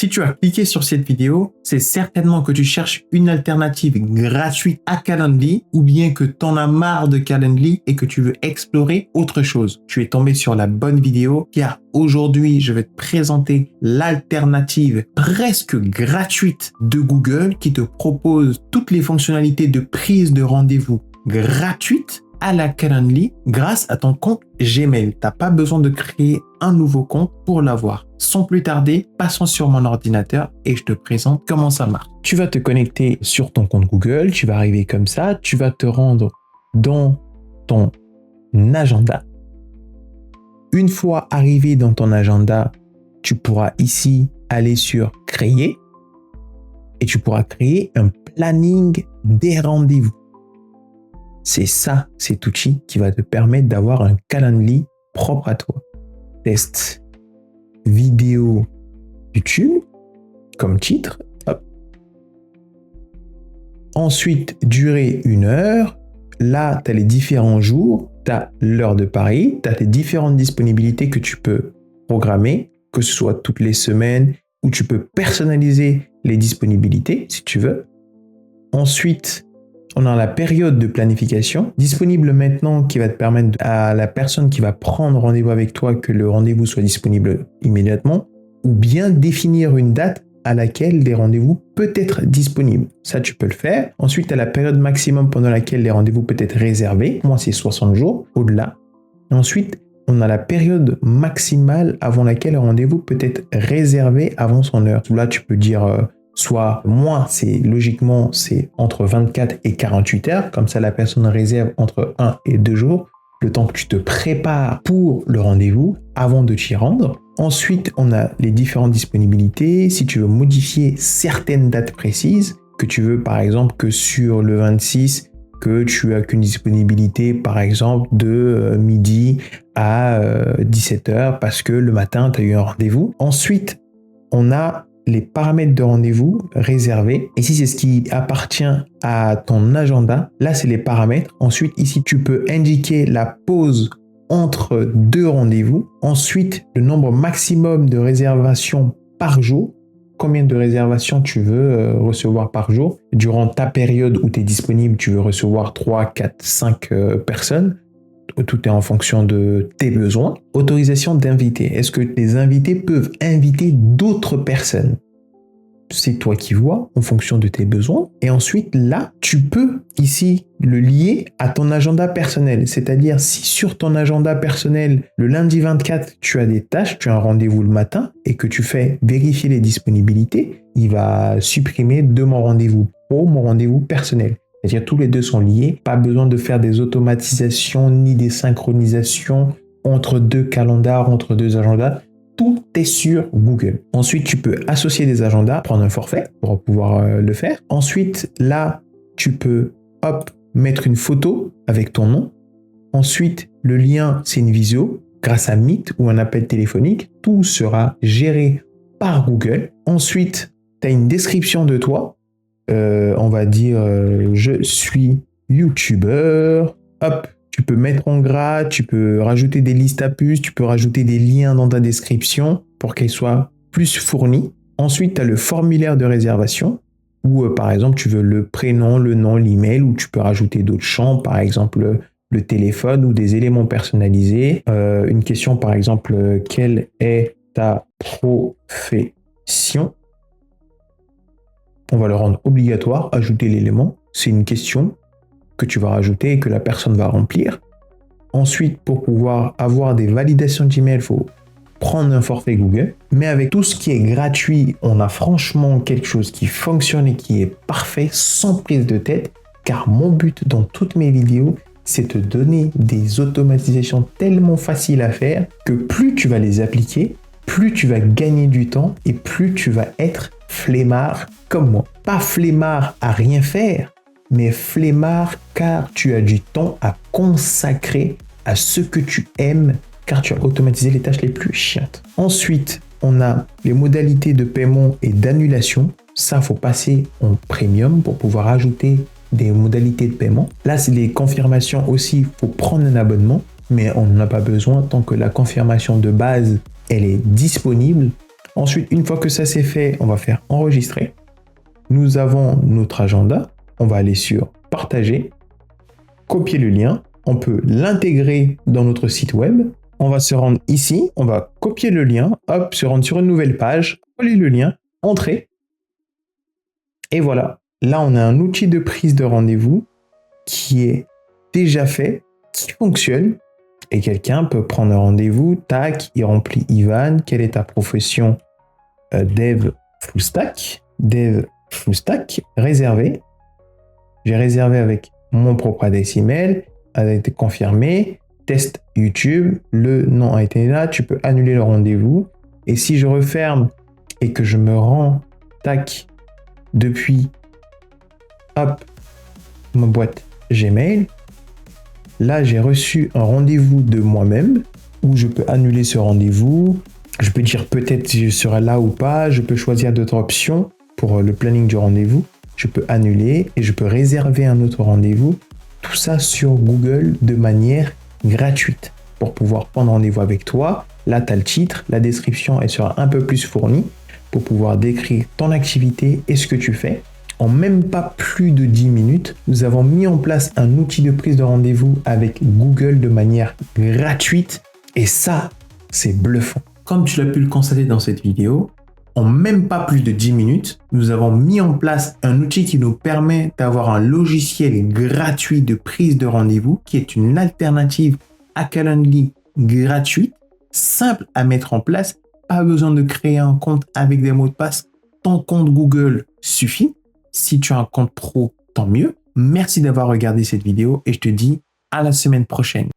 Si tu as cliqué sur cette vidéo, c'est certainement que tu cherches une alternative gratuite à Calendly ou bien que tu en as marre de Calendly et que tu veux explorer autre chose. Tu es tombé sur la bonne vidéo car aujourd'hui, je vais te présenter l'alternative presque gratuite de Google qui te propose toutes les fonctionnalités de prise de rendez-vous gratuite à la Calendly grâce à ton compte Gmail. Tu n'as pas besoin de créer un nouveau compte pour l'avoir. Sans plus tarder, passons sur mon ordinateur et je te présente comment ça marche. Tu vas te connecter sur ton compte Google, tu vas arriver comme ça, tu vas te rendre dans ton agenda. Une fois arrivé dans ton agenda, tu pourras ici aller sur Créer et tu pourras créer un planning des rendez-vous. C'est ça, cet outil qui va te permettre d'avoir un Calendly propre à toi. Test vidéo YouTube comme titre. Hop. Ensuite, durée 1 heure. Là, tu as les différents jours. Tu as l'heure de Paris. Tu as tes différentes disponibilités que tu peux programmer, que ce soit toutes les semaines, ou tu peux personnaliser les disponibilités si tu veux. Ensuite, on a la période de planification disponible maintenant qui va te permettre à la personne qui va prendre rendez-vous avec toi que le rendez-vous soit disponible immédiatement ou bien définir une date à laquelle les rendez-vous peuvent être disponibles. Ça, tu peux le faire. Ensuite, tu as la période maximum pendant laquelle les rendez-vous peuvent être réservés. Moi, c'est 60 jours, au-delà. Ensuite, on a la période maximale avant laquelle le rendez-vous peut être réservé avant son heure. Là, tu peux dire... soit moi, logiquement, c'est entre 24 et 48 heures. Comme ça, la personne réserve entre 1 et 2 jours, le temps que tu te prépares pour le rendez-vous avant de t'y rendre. Ensuite, on a les différentes disponibilités. Si tu veux modifier certaines dates précises, que tu veux par exemple que sur le 26, que tu as qu'une disponibilité par exemple de midi à 17 heures parce que le matin, tu as eu un rendez-vous. Ensuite, on a les paramètres de rendez-vous réservés. Ici, c'est ce qui appartient à ton agenda. Là, c'est les paramètres. Ensuite, ici, tu peux indiquer la pause entre 2 rendez-vous. Ensuite, le nombre maximum de réservations par jour. Combien de réservations tu veux recevoir par jour. Durant ta période où tu es disponible, tu veux recevoir 3, 4, 5 personnes. Tout est en fonction de tes besoins. Autorisation d'inviter. Est-ce que les invités peuvent inviter d'autres personnes? C'est toi qui vois en fonction de tes besoins. Et ensuite, là, tu peux ici le lier à ton agenda personnel. C'est-à-dire, si sur ton agenda personnel, le lundi 24, tu as des tâches, tu as un rendez-vous le matin et que tu fais vérifier les disponibilités, il va supprimer de mon rendez-vous pro, mon rendez-vous personnel. C'est-à-dire tous les deux sont liés, pas besoin de faire des automatisations ni des synchronisations entre 2 calendars, entre 2 agendas. Tout est sur Google. Ensuite, tu peux associer des agendas, prendre un forfait pour pouvoir le faire. Ensuite, là, tu peux mettre une photo avec ton nom. Ensuite, le lien, c'est une visio grâce à Meet ou un appel téléphonique. Tout sera géré par Google. Ensuite, tu as une description de toi. On va dire je suis youtubeur. Tu peux mettre en gras, tu peux rajouter des listes à puces, tu peux rajouter des liens dans ta description pour qu'elle soit plus fournie. Ensuite, tu as le formulaire de réservation où par exemple tu veux le prénom, le nom, l'email, ou tu peux rajouter d'autres champs, par exemple le téléphone ou des éléments personnalisés. Une question par exemple, quelle est ta profession? On va le rendre obligatoire, ajouter l'élément. C'est une question que tu vas rajouter et que la personne va remplir. Ensuite, pour pouvoir avoir des validations Gmail, il faut prendre un forfait Google. Mais avec tout ce qui est gratuit, on a franchement quelque chose qui fonctionne et qui est parfait, sans prise de tête. Car mon but dans toutes mes vidéos, c'est de donner des automatisations tellement faciles à faire que plus tu vas les appliquer, plus tu vas gagner du temps et plus tu vas être flemmard comme moi. Pas flemmard à rien faire, mais flemmard car tu as du temps à consacrer à ce que tu aimes, car tu as automatisé les tâches les plus chiantes. Ensuite, on a les modalités de paiement et d'annulation. Ça, faut passer en premium pour pouvoir ajouter des modalités de paiement. Là, c'est les confirmations aussi. Il faut prendre un abonnement, mais on n'en a pas besoin tant que la confirmation de base, elle est disponible. Ensuite, une fois que ça c'est fait, on va faire enregistrer. Nous avons notre agenda. On va aller sur partager, copier le lien. On peut l'intégrer dans notre site web. On va se rendre ici. On va copier le lien. Hop, se rendre sur une nouvelle page. Coller le lien. Entrer. Et voilà. Là, on a un outil de prise de rendez-vous qui est déjà fait, qui fonctionne. Et quelqu'un peut prendre un rendez-vous. Tac, il remplit Ivan. Quelle est ta profession? Dev full stack. Dev full stack. Réservé. J'ai réservé avec mon propre adresse email. A été confirmé. Test YouTube. Le nom a été là. Tu peux annuler le rendez-vous. Et si je referme et que je me rends, tac, depuis, hop, ma boîte Gmail, là, j'ai reçu un rendez-vous de moi-même où je peux annuler ce rendez-vous. Je peux dire peut-être si je serai là ou pas. Je peux choisir d'autres options pour le planning du rendez-vous. Je peux annuler et je peux réserver un autre rendez-vous. Tout ça sur Google de manière gratuite pour pouvoir prendre rendez-vous avec toi. Là, tu as le titre, la description, elle sera un peu plus fournie pour pouvoir décrire ton activité et ce que tu fais. En même pas plus de 10 minutes, nous avons mis en place un outil de prise de rendez-vous avec Google de manière gratuite. Et ça, c'est bluffant. Comme tu l'as pu le constater dans cette vidéo, en même pas plus de 10 minutes, nous avons mis en place un outil qui nous permet d'avoir un logiciel gratuit de prise de rendez-vous qui est une alternative à Calendly gratuite, simple à mettre en place. Pas besoin de créer un compte avec des mots de passe. Ton compte Google suffit. Si tu as un compte pro, tant mieux. Merci d'avoir regardé cette vidéo et je te dis à la semaine prochaine.